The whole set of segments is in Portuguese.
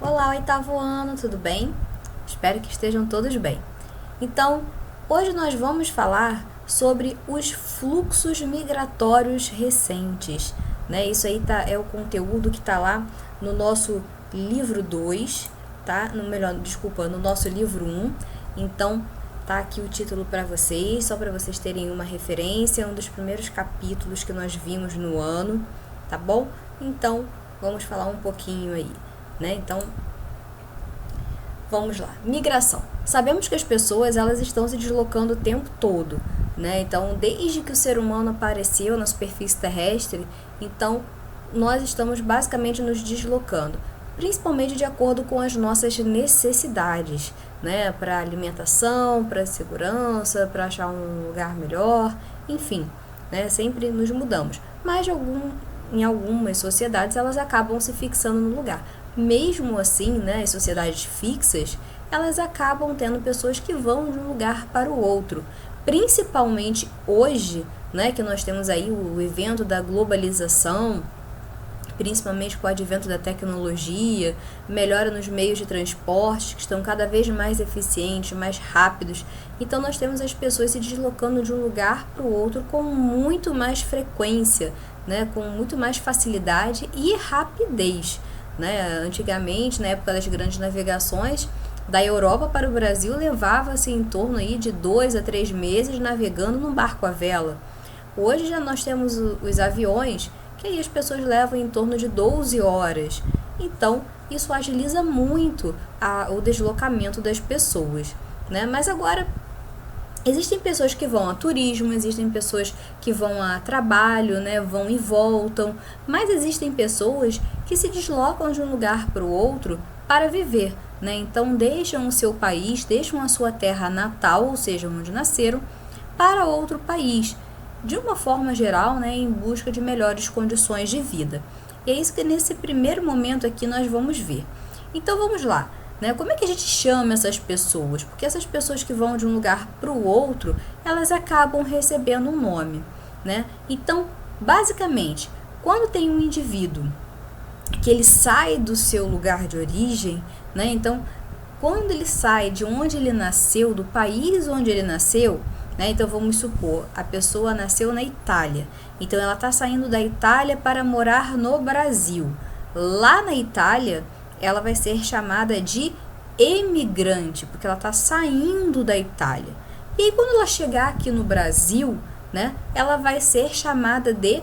Olá, oitavo ano, tudo bem? Espero que estejam todos bem. Então, hoje nós vamos falar sobre os fluxos migratórios recentes, né? Isso aí é o conteúdo que está lá no nosso livro 2, tá? No nosso livro 1. Então, tá aqui o título para vocês, só para vocês terem uma referência, um dos primeiros capítulos que nós vimos no ano, tá bom? Então, vamos falar um pouquinho aí, né? Então, vamos lá. Migração. Sabemos que as pessoas elas estão se deslocando o tempo todo, né? Então, desde que o ser humano apareceu na superfície terrestre, então nós estamos basicamente nos deslocando, principalmente de acordo com as nossas necessidades, né? Para alimentação, para segurança, para achar um lugar melhor, enfim, né? Sempre nos mudamos. Mas em algumas sociedades elas acabam se fixando no lugar. Mesmo assim, né, as sociedades fixas, elas acabam tendo pessoas que vão de um lugar para o outro. Principalmente hoje, né, que nós temos aí o evento da globalização, principalmente com o advento da tecnologia, melhora nos meios de transporte, que estão cada vez mais eficientes, mais rápidos. Então, nós temos as pessoas se deslocando de um lugar para o outro com muito mais frequência, né, com muito mais facilidade e rapidez. Né? Antigamente, na época das grandes navegações, da Europa para o Brasil levava-se em torno aí de 2 a 3 meses navegando num barco à vela. Hoje já nós temos os aviões, que aí as pessoas levam em torno de 12 horas. Então, isso agiliza muito o deslocamento das pessoas. Né? Mas agora, existem pessoas que vão a turismo, existem pessoas que vão a trabalho, né, vão e voltam, mas existem pessoas que se deslocam de um lugar para o outro para viver, né? Então deixam o seu país, deixam a sua terra natal, ou seja, onde nasceram, para outro país, de uma forma geral, né, em busca de melhores condições de vida. E é isso que nesse primeiro momento aqui nós vamos ver. Então vamos lá. Né? Como é que a gente chama essas pessoas? Porque essas pessoas que vão de um lugar para o outro, elas acabam recebendo um nome. Né? Então, basicamente, quando tem um indivíduo que ele sai do seu lugar de origem, né? Então, quando ele sai de onde ele nasceu, do país onde ele nasceu, né? Então, vamos supor, a pessoa nasceu na Itália. Então, ela está saindo da Itália para morar no Brasil. Lá na Itália, ela vai ser chamada de emigrante, porque ela está saindo da Itália. E aí, quando ela chegar aqui no Brasil, né, ela vai ser chamada de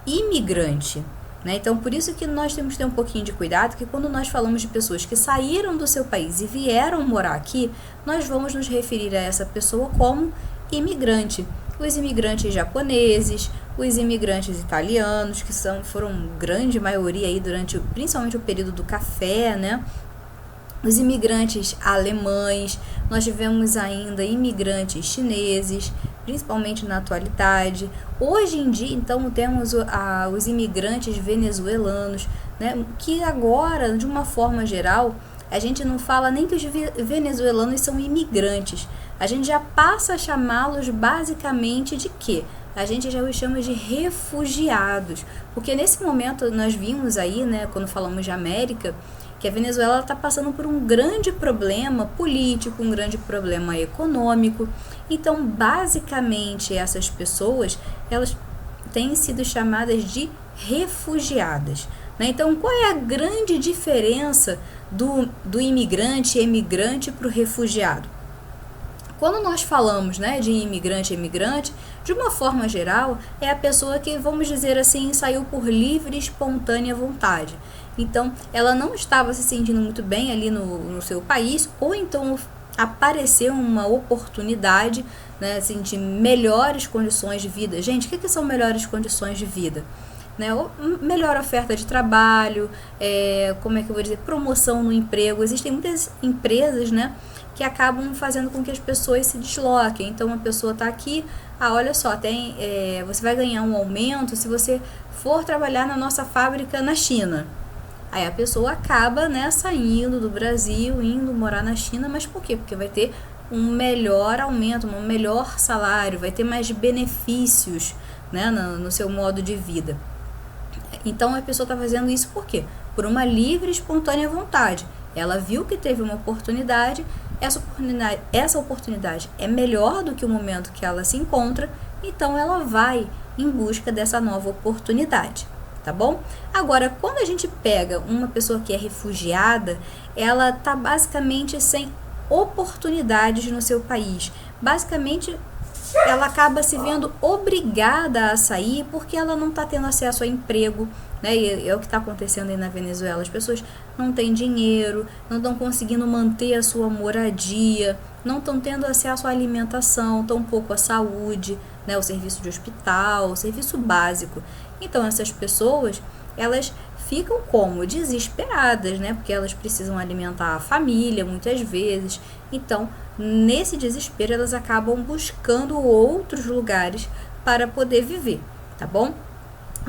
imigrante. Né? Então, por isso que nós temos que ter um pouquinho de cuidado, que quando nós falamos de pessoas que saíram do seu país e vieram morar aqui, nós vamos nos referir a essa pessoa como imigrante. Os imigrantes japoneses, os imigrantes italianos, que foram grande maioria aí durante principalmente o período do café, né? Os imigrantes alemães, nós tivemos ainda imigrantes chineses, principalmente na atualidade. Hoje em dia, então, temos os imigrantes venezuelanos, né? Que agora, de uma forma geral, a gente não fala nem que os venezuelanos são imigrantes. A gente já passa a chamá-los basicamente de quê? A gente já os chama de refugiados. Porque nesse momento nós vimos aí, né, quando falamos de América, que a Venezuela está passando por um grande problema político, um grande problema econômico. Então, basicamente, essas pessoas, elas têm sido chamadas de refugiadas. Né? Então, qual é a grande diferença do imigrante, emigrante para o refugiado? Quando nós falamos, né, de imigrante, emigrante, de uma forma geral, é a pessoa que, vamos dizer assim, saiu por livre e espontânea vontade. Então, ela não estava se sentindo muito bem ali no seu país, ou então apareceu uma oportunidade, né, assim, de melhores condições de vida. Gente, o que são melhores condições de vida? Né, melhor oferta de trabalho, como é que eu vou dizer, promoção no emprego. Existem muitas empresas, né, que acabam fazendo com que as pessoas se desloquem. Então, uma pessoa está aqui, olha só, você vai ganhar um aumento se você for trabalhar na nossa fábrica na China. Aí a pessoa acaba, né, saindo do Brasil, indo morar na China, mas por quê? Porque vai ter um melhor aumento, um melhor salário, vai ter mais benefícios, né, no seu modo de vida. Então a pessoa está fazendo isso por quê? Por uma livre e espontânea vontade. Ela viu que teve uma oportunidade, essa oportunidade é melhor do que o momento que ela se encontra, então ela vai em busca dessa nova oportunidade, tá bom? Agora, quando a gente pega uma pessoa que é refugiada, ela tá basicamente sem oportunidades no seu país. Basicamente, ela acaba se vendo obrigada a sair porque ela não está tendo acesso a emprego, né? E é o que está acontecendo aí na Venezuela. As pessoas não têm dinheiro, não estão conseguindo manter a sua moradia, não estão tendo acesso à alimentação, tampouco à saúde, né? O serviço de hospital, o serviço básico. Então, essas pessoas, elas ficam como? Desesperadas, né? Porque elas precisam alimentar a família, muitas vezes. Então, nesse desespero, elas acabam buscando outros lugares para poder viver, tá bom?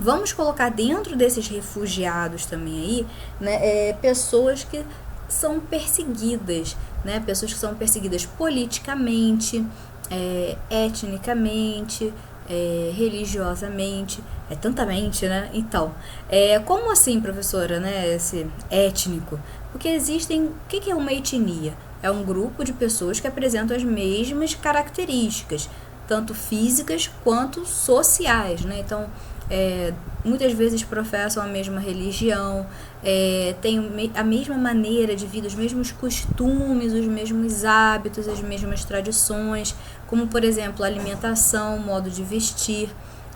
Vamos colocar dentro desses refugiados também aí, né, pessoas que são perseguidas, né? Pessoas que são perseguidas politicamente, etnicamente, religiosamente, tanta mente, né? Então, como assim, professora, né, esse étnico? Porque existem, o que é uma etnia? É um grupo de pessoas que apresentam as mesmas características, tanto físicas quanto sociais, né? Então, muitas vezes professam a mesma religião, têm a mesma maneira de vida, os mesmos costumes, os mesmos hábitos, as mesmas tradições, como, por exemplo, alimentação, modo de vestir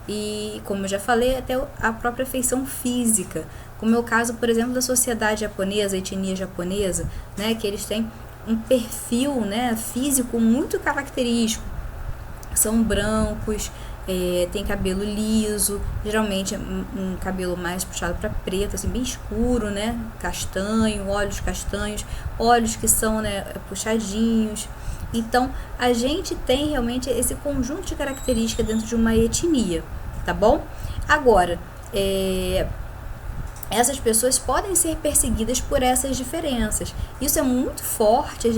e, como eu já falei, até a própria feição física, como é o caso, por exemplo, da sociedade japonesa, a etnia japonesa, né, que eles têm um perfil, né, físico muito característico, são brancos, tem cabelo liso, geralmente um cabelo mais puxado para preto, assim, bem escuro, né, castanho, olhos castanhos, olhos que são, né, puxadinhos. Então, a gente tem realmente esse conjunto de características dentro de uma etnia, tá bom? Agora, essas pessoas podem ser perseguidas por essas diferenças. Isso é muito forte,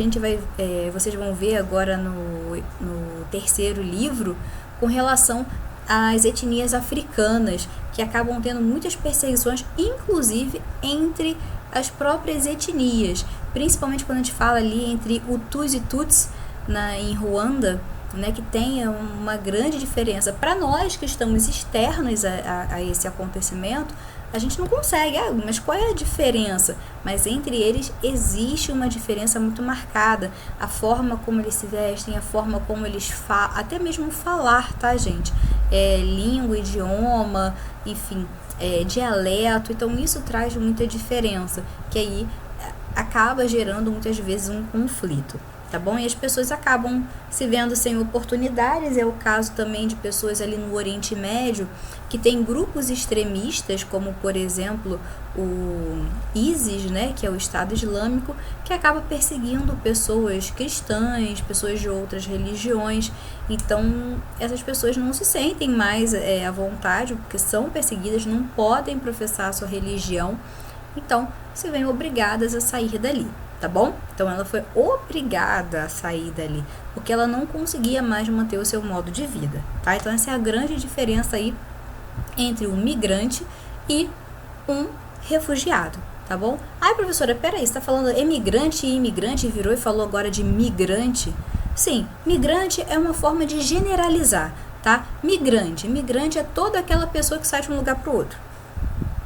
vocês vão ver agora no terceiro livro, com relação às etnias africanas, que acabam tendo muitas perseguições, inclusive entre as próprias etnias, principalmente quando a gente fala ali entre Hutus e Tutsis em Ruanda, né, que tem uma grande diferença. Para nós que estamos externos a esse acontecimento, a gente não consegue, mas qual é a diferença? Mas entre eles existe uma diferença muito marcada, a forma como eles se vestem, a forma como eles falam, até mesmo falar, tá, gente? Língua, idioma, enfim, dialeto, então isso traz muita diferença, que aí acaba gerando muitas vezes um conflito. Tá bom? E as pessoas acabam se vendo sem oportunidades. É o caso também de pessoas ali no Oriente Médio que tem grupos extremistas, como por exemplo o ISIS, né, que é o Estado Islâmico, que acaba perseguindo pessoas cristãs, pessoas de outras religiões. Então essas pessoas não se sentem mais à vontade, porque são perseguidas, não podem professar a sua religião, então se veem obrigadas a sair dali. Tá bom? Então ela foi obrigada a sair dali, porque ela não conseguia mais manter o seu modo de vida, tá? Então essa é a grande diferença aí entre um migrante e um refugiado, tá bom? Ai, professora, peraí, você tá falando emigrante e imigrante, virou e falou agora de migrante? Sim, migrante é uma forma de generalizar, tá? Migrante é toda aquela pessoa que sai de um lugar para o outro.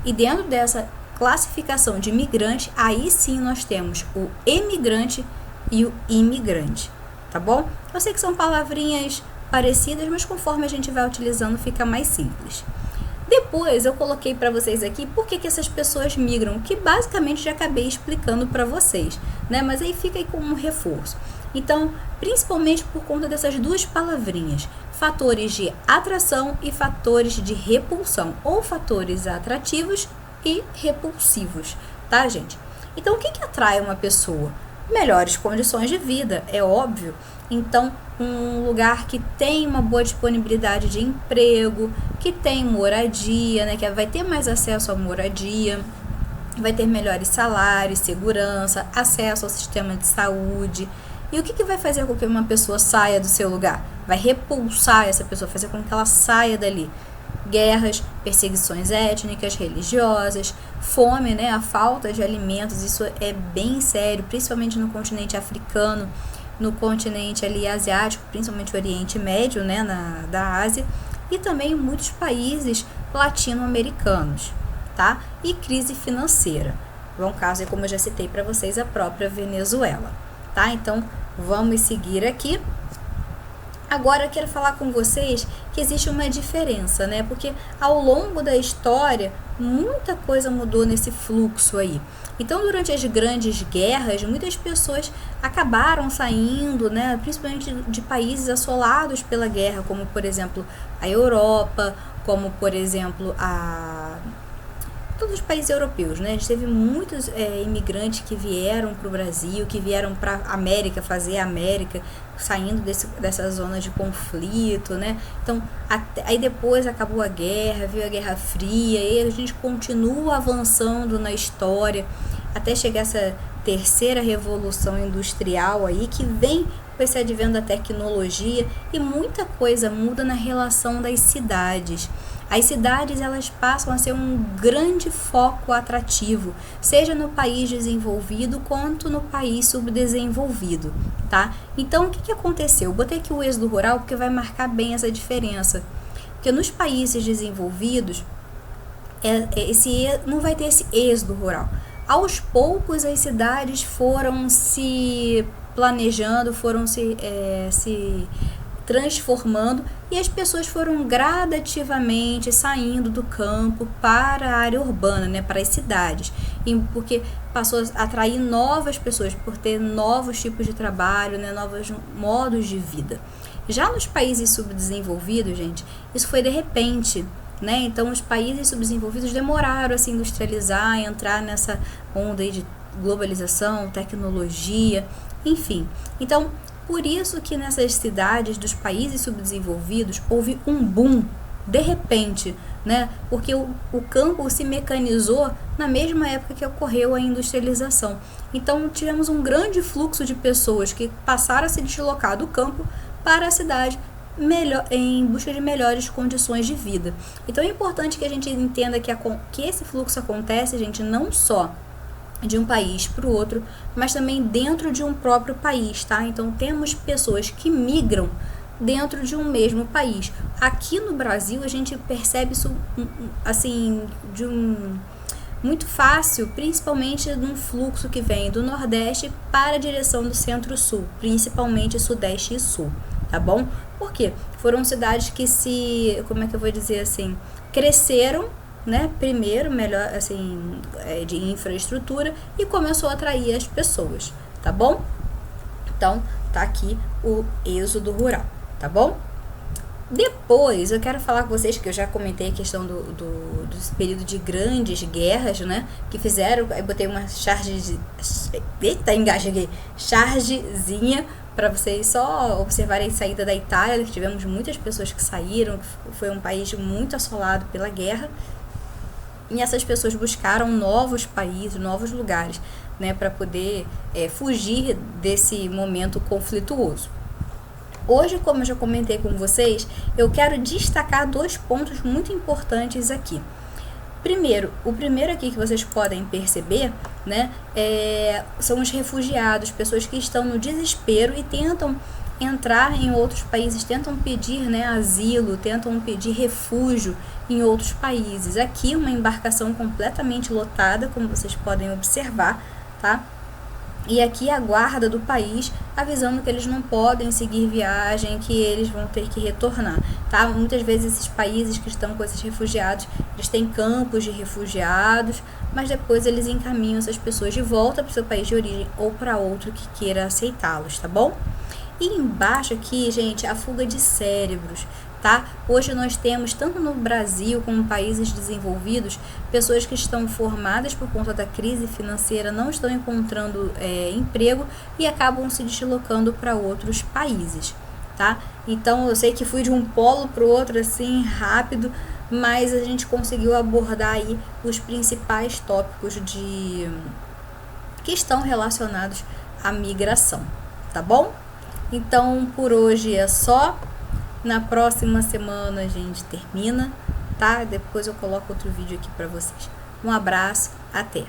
E dentro dessa classificação de migrante, aí sim nós temos o emigrante e o imigrante, tá bom? Eu sei que são palavrinhas parecidas, mas conforme a gente vai utilizando fica mais simples. Depois eu coloquei para vocês aqui por que essas pessoas migram, que basicamente já acabei explicando para vocês, né? Mas aí fica aí como um reforço. Então, principalmente por conta dessas duas palavrinhas, fatores de atração e fatores de repulsão, ou fatores atrativos e repulsivos, tá, gente? Então, o que atrai uma pessoa? Melhores condições de vida, é óbvio. Então, um lugar que tem uma boa disponibilidade de emprego, que tem moradia, né, que vai ter mais acesso à moradia, vai ter melhores salários, segurança, acesso ao sistema de saúde. E o que vai fazer com que uma pessoa saia do seu lugar? Vai repulsar essa pessoa, fazer com que ela saia dali. Guerras, perseguições étnicas, religiosas, fome, né, a falta de alimentos, isso é bem sério, principalmente no continente africano, no continente ali asiático, principalmente o Oriente Médio, né, da Ásia, e também em muitos países latino-americanos, tá? E crise financeira. Um caso, como eu já citei para vocês, a própria Venezuela, tá? Então, vamos seguir aqui. Agora eu quero falar com vocês que existe uma diferença, né? Porque ao longo da história, muita coisa mudou nesse fluxo aí. Então, durante as grandes guerras, muitas pessoas acabaram saindo, né? Principalmente de países assolados pela guerra, como, por exemplo, a Europa, como, por exemplo, todos os países europeus, né? A gente teve muitos imigrantes que vieram para o Brasil, que vieram para a América, fazer a América, saindo dessa zona de conflito, né? Então, aí depois acabou a guerra, veio a Guerra Fria, e a gente continua avançando na história, até chegar essa terceira revolução industrial aí, que vem com esse advento da tecnologia, e muita coisa muda na relação das cidades. As cidades, elas passam a ser um grande foco atrativo, seja no país desenvolvido quanto no país subdesenvolvido, tá? Então, o que aconteceu? Eu botei aqui o êxodo rural porque vai marcar bem essa diferença. Porque nos países desenvolvidos, não vai ter esse êxodo rural. Aos poucos, as cidades foram se planejando, foram se transformando, e as pessoas foram gradativamente saindo do campo para a área urbana, né, para as cidades, porque passou a atrair novas pessoas, por ter novos tipos de trabalho, né, novos modos de vida. Já nos países subdesenvolvidos, gente, isso foi de repente, né? Então os países subdesenvolvidos demoraram a se industrializar, a entrar nessa onda aí de globalização, tecnologia, enfim. Então, por isso que nessas cidades dos países subdesenvolvidos houve um boom de repente, né? Porque o campo se mecanizou na mesma época que ocorreu a industrialização. Então tivemos um grande fluxo de pessoas que passaram a se deslocar do campo para a cidade em busca de melhores condições de vida. Então é importante que a gente entenda que esse fluxo acontece, gente, não só de um país para o outro, mas também dentro de um próprio país, tá? Então temos pessoas que migram dentro de um mesmo país. Aqui no Brasil a gente percebe isso assim muito fácil, principalmente num fluxo que vem do Nordeste para a direção do Centro-Sul, principalmente Sudeste e Sul, tá bom? Por quê? Foram cidades que cresceram, né, primeiro, melhor, assim, de infraestrutura, e começou a atrair as pessoas, tá bom? Então, tá aqui o êxodo rural, tá bom? Depois, eu quero falar com vocês, que eu já comentei a questão do período de grandes guerras, né, que fizeram, aí botei uma chargezinha para vocês só observarem a saída da Itália, que tivemos muitas pessoas que saíram, foi um país muito assolado pela guerra, e essas pessoas buscaram novos países, novos lugares, né, para poder fugir desse momento conflituoso. Hoje, como eu já comentei com vocês, eu quero destacar 2 pontos muito importantes aqui. O primeiro aqui que vocês podem perceber, né, são os refugiados, pessoas que estão no desespero e tentam entrar em outros países, tentam pedir, né, asilo, tentam pedir refúgio em outros países. Aqui uma embarcação completamente lotada, como vocês podem observar, tá? E aqui a guarda do país avisando que eles não podem seguir viagem, que eles vão ter que retornar, tá? Muitas vezes esses países que estão com esses refugiados, eles têm campos de refugiados, mas depois eles encaminham essas pessoas de volta para o seu país de origem ou para outro que queira aceitá-los, tá bom? E embaixo aqui, gente, a fuga de cérebros, tá? Hoje nós temos, tanto no Brasil como em países desenvolvidos, pessoas que estão formadas por conta da crise financeira, não estão encontrando emprego e acabam se deslocando para outros países, tá? Então eu sei que fui de um polo para o outro assim rápido, mas a gente conseguiu abordar aí os principais tópicos que estão relacionados à migração, tá bom? Então por hoje é só. Na próxima semana a gente termina, tá? Depois eu coloco outro vídeo aqui para vocês. Um abraço, até!